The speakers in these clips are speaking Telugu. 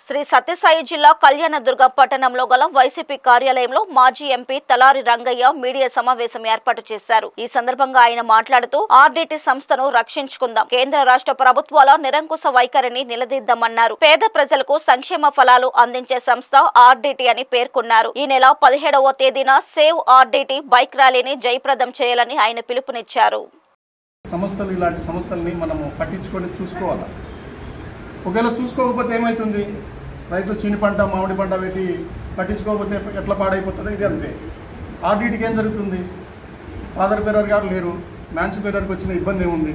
శ్రీ సత్యసాయి జిల్లా కళ్యాణదుర్గ పట్టణంలో గల వైసీపీ కార్యాలయంలో మాజీ ఎంపీ తలారి రంగయ్య మీడియా సమావేశం ఏర్పాటు చేశారు. ఈ సందర్భంగా ఆయన మాట్లాడుతూ ఆర్డీటీ సంస్థను రక్షించుకుందాం, కేంద్ర రాష్ట్ర ప్రభుత్వాల నిరంకుశ వైఖరిని నిలదీద్దామన్నారు. పేద ప్రజలకు సంక్షేమ ఫలాలు అందించే సంస్థ ఆర్డీటీ అని పేర్కొన్నారు. ఈ నెల 17వ తేదీన సేవ్ ఆర్డీటీ బైక్ ర్యాలీని జయప్రదం చేయాలని ఆయన పిలుపునిచ్చారు. సంస్థలు ఇలాంటి సంస్థల్ని మనము పట్టించుకొని చూసుకోవాలి. ఒకవేళ చూసుకోకపోతే ఏమవుతుంది? రైతు చీని పంట మామిడి పంట పెట్టి పట్టించుకోకపోతే ఎట్లా పాడైపోతుందో ఇది అంతే. ఆర్డీటీకి ఏం జరుగుతుంది? ఫాదర్ ఫెర్రర్ గారు లేరు, మ్యాన్సి ఫెర్రర్కి వచ్చిన ఇబ్బంది ఏముంది?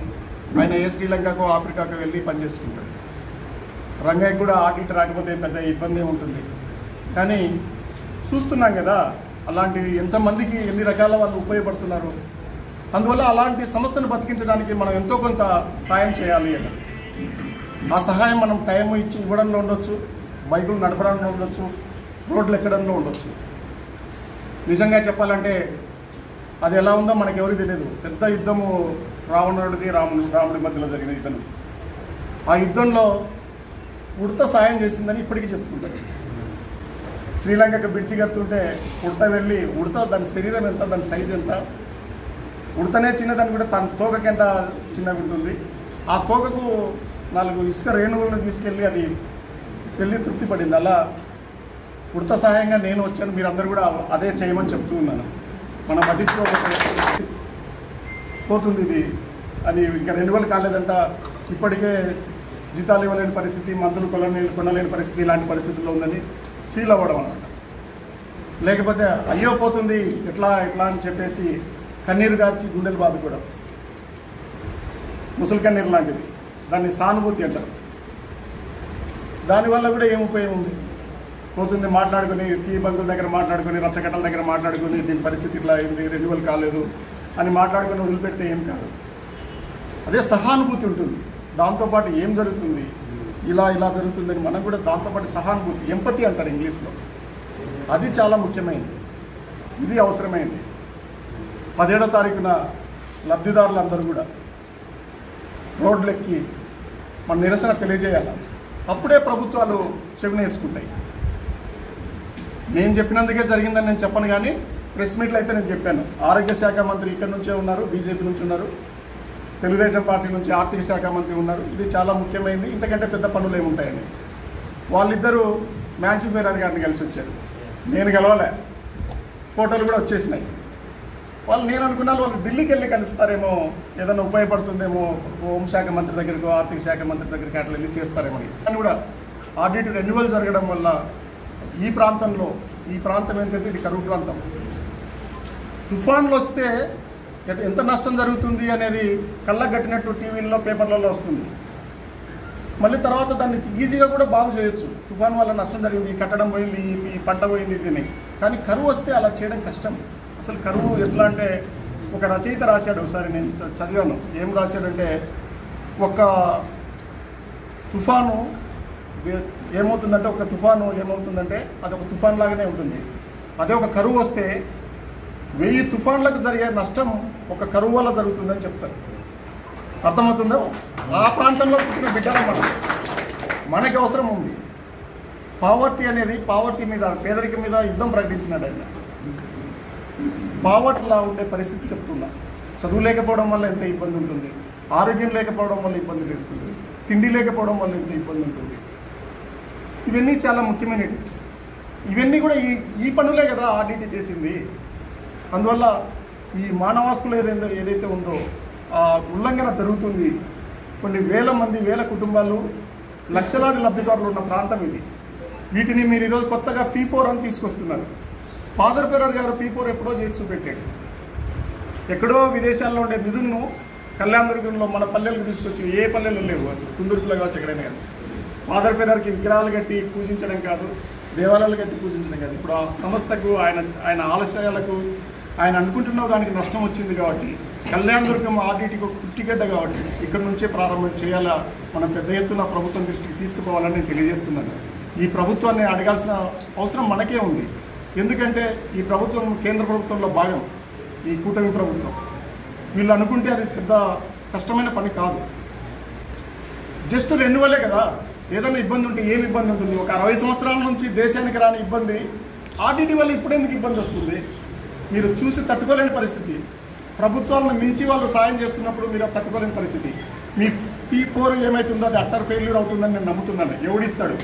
ఆయన ఏ శ్రీలంకకు ఆఫ్రికాకు వెళ్ళి పనిచేసుకుంటాడు. రంగయ్య కూడా ఆర్డీటీ రాకపోతే పెద్ద ఇబ్బంది ఉంటుంది. కానీ చూస్తున్నాం కదా అలాంటివి ఎంతమందికి ఎన్ని రకాల వాళ్ళు ఉపయోగపడుతున్నారు. అందువల్ల అలాంటి సంస్థను బతికించడానికి మనం ఎంతో కొంత సాయం చేయాలి అని. ఆ సహాయం మనం టైం ఇచ్చి ఇవ్వడంలో ఉండొచ్చు, బైకులు నడపడంలో ఉండొచ్చు, రోడ్లు ఎక్కడంలో ఉండొచ్చు. నిజంగా చెప్పాలంటే అది ఎలా ఉందో మనకెవరికి తెలియదు. పెద్ద యుద్ధము రావణుడిది రాముడి మధ్యలో జరిగిన యుద్ధం. ఆ యుద్ధంలో ఉడత సాయం చేసిందని ఇప్పటికీ చెప్పుకుంటారు. శ్రీలంకకు బిడ్చి కడుతుంటే ఉడత వెళ్ళి దాని శరీరం ఎంత, దాని సైజు ఎంత, ఉడతనే చిన్నదని కూడా తన తోకకి ఎంత చిన్నగా ఉంటుంది. ఆ తోకకు 4 ఇసుక రేణువులను తీసుకెళ్ళి అది వెళ్ళి తృప్తి పడింది. అలా ఉడత సహాయంగా నేను వచ్చాను, మీరందరూ కూడా అదే చేయమని చెప్తూ ఉన్నాను. మనం పట్టించుకోకపోతే పోతుంది ఇది అని. ఇంకా రెన్యువల్ కాలేదంట, ఇప్పటికే జీతాలు ఇవ్వలేని పరిస్థితి, మందులు కొనలేని పరిస్థితి, ఇలాంటి పరిస్థితుల్లో ఉందని ఫీల్ అవ్వడం అనమాట. లేకపోతే అయ్యో పోతుంది ఎట్లా అని చెప్పేసి కన్నీరు గార్చి గుండెలు బాదుకోవడం, ముసలి కన్నీరు లాంటిది. దాన్ని సానుభూతి అంటారు. దానివల్ల కూడా ఏం ఉపయోగం ఉంది? పోతుంది మాట్లాడుకుని, టీ బంకుల దగ్గర మాట్లాడుకుని, రచ్చగట్టల దగ్గర మాట్లాడుకుని, దీని పరిస్థితి ఇట్లా అయింది, రెన్యువల్ కాలేదు అని మాట్లాడుకుని వదిలిపెడితే ఏం కాదు. అదే సహానుభూతి ఉంటుంది. దాంతోపాటు ఏం జరుగుతుంది, ఇలా జరుగుతుందని మనం కూడా దాంతోపాటు సహానుభూతి, ఎంపతి అంటారు ఇంగ్లీష్లో. అది చాలా ముఖ్యమైనది, ఇది అవసరమైంది. 17వ తారీఖున లబ్ధిదారులందరూ కూడా రోడ్లెక్కి మన నిరసన తెలియజేయాలి. అప్పుడే ప్రభుత్వాలు చెవినేసుకుంటాయి. నేను చెప్పినందుకే జరిగిందని నేను చెప్పను, కానీ ప్రెస్ మీట్లో అయితే నేను చెప్పాను. ఆరోగ్య శాఖ మంత్రి ఇక్కడ నుంచే ఉన్నారు, బీజేపీ నుంచి ఉన్నారు, తెలుగుదేశం పార్టీ నుంచి ఆర్థిక శాఖ మంత్రి ఉన్నారు. ఇది చాలా ముఖ్యమైనది, ఇంతకంటే పెద్ద పనులు ఏముంటాయని. వాళ్ళిద్దరూ మ్యాన్సి ఫెర్రర్ గారిని కలిసి వచ్చారు. నేను గెలవలే, ఫోటోలు కూడా వచ్చేసినాయి. నేను అనుకున్నాను వాళ్ళు ఢిల్లీకి వెళ్ళి కలుస్తారేమో, ఏదైనా ఉపయోగపడుతుందేమో, హోంశాఖ మంత్రి దగ్గరకు, ఆర్థిక శాఖ మంత్రి దగ్గరికి అట్లా వెళ్ళి చేస్తారేమో. కానీ కూడా ఆర్డీటీ రెన్యువల్ జరగడం వల్ల ఈ ప్రాంతం ఏంటంటే ఇది కరువు ప్రాంతం. తుఫాన్లు వస్తే ఎంత నష్టం జరుగుతుంది అనేది కళ్ళకు కట్టినట్టు టీవీల్లో, పేపర్లలో వస్తుంది. మళ్ళీ తర్వాత దాన్ని ఈజీగా కూడా బాగు చేయొచ్చు. తుఫాన్ వల్ల నష్టం జరిగింది, కట్టడం పోయింది, ఈ పంట పోయింది దీన్ని. కానీ కరువు వస్తే అలా చేయడం కష్టం. అసలు కరువు ఎట్లా అంటే, ఒక రచయిత రాశాడు, ఒకసారి నేను చదివాను. ఏం రాశాడంటే, ఒక తుఫాను ఏమవుతుందంటే అది ఒక తుఫాన్ లాగానే ఉంటుంది. అదే ఒక కరువు వస్తే 1000 తుఫాన్లకు జరిగే నష్టం ఒక కరువు వల్ల జరుగుతుందని చెప్తారు. అర్థమవుతుందో? ఆ ప్రాంతంలో పుట్టిన బిడ్డలు మనకి అవసరం ఉంది. పావర్టీ మీద, పేదరికం మీద యుద్ధం ప్రకటించినాడు ఆయన. పావర్టీలా ఉండే పరిస్థితి చెప్తున్నా. చదువు లేకపోవడం వల్ల ఎంత ఇబ్బంది ఉంటుంది, ఆరోగ్యం లేకపోవడం వల్ల ఇబ్బంది జరుగుతుంది, తిండి లేకపోవడం వల్ల ఎంత ఇబ్బంది ఉంటుంది. ఇవన్నీ చాలా ముఖ్యమైనవి. ఇవన్నీ కూడా ఈ పనులే కదా ఆర్డీటీ చేసింది. అందువల్ల ఈ మానవ హక్కులు ఏదైతే ఉందో ఆ ఉల్లంఘన జరుగుతుంది. కొన్ని వేల కుటుంబాలు, లక్షలాది లబ్ధిదారులు ఉన్న ప్రాంతం ఇది. వీటిని మీరు ఈరోజు కొత్తగా ఫీ4 అని తీసుకొస్తున్నారు. ఫాదర్ ఫెర్రర్ గారు ఫీ4 ఎప్పుడో చేసి చూపెట్టాడు. ఎక్కడో విదేశాల్లో ఉండే నిధులను కళ్యాణదుర్గంలో మన పల్లెలకు తీసుకొచ్చి, ఏ పల్లెలు లేవు అసలు, కుందుర్పులో కావచ్చు, ఎక్కడైనా కానీ. ఫాదర్ ఫెర్రర్కి విగ్రహాలు కట్టి పూజించడం కాదు, దేవాలయాలు కట్టి పూజించడం కాదు. ఇప్పుడు ఆ సంస్థకు, ఆయన ఆలస్యాలకు, ఆయన అనుకుంటున్న దానికి నష్టం వచ్చింది కాబట్టి, కళ్యాణదుర్గం ఆర్డీటీకి ఒక పుట్టిగడ్డ కాబట్టి ఇక్కడ నుంచే ప్రారంభం చేయాలా, మనం పెద్ద ఎత్తున ప్రభుత్వం దృష్టికి తీసుకుపోవాలని నేను తెలియజేస్తున్నాను. ఈ ప్రభుత్వాన్ని అడగాల్సిన అవసరం మనకే ఉంది. ఎందుకంటే ఈ ప్రభుత్వం కేంద్ర ప్రభుత్వంలో భాగం, ఈ కూటమి ప్రభుత్వం. వీళ్ళు అనుకుంటే అది పెద్ద కష్టమైన పని కాదు. జస్ట్ రెన్యువలే కదా. ఏదైనా ఇబ్బంది ఉంటే ఏమి ఇబ్బంది ఉంటుంది? ఒక 60 సంవత్సరాల నుంచి దేశానికి రాని ఇబ్బంది ఆర్డిటి వల్ల ఇప్పుడు ఎందుకు ఇబ్బంది వస్తుంది? మీరు చూసి తట్టుకోలేని పరిస్థితి. ప్రభుత్వాలను మించి వాళ్ళు సాయం చేస్తున్నప్పుడు మీరు తట్టుకోలేని పరిస్థితి. మీ P4 ఏమవుతుందో అది అట్టర్ ఫెయిల్యూర్ అవుతుందని నేను నమ్ముతున్నాను. ఎవడిస్తాడు?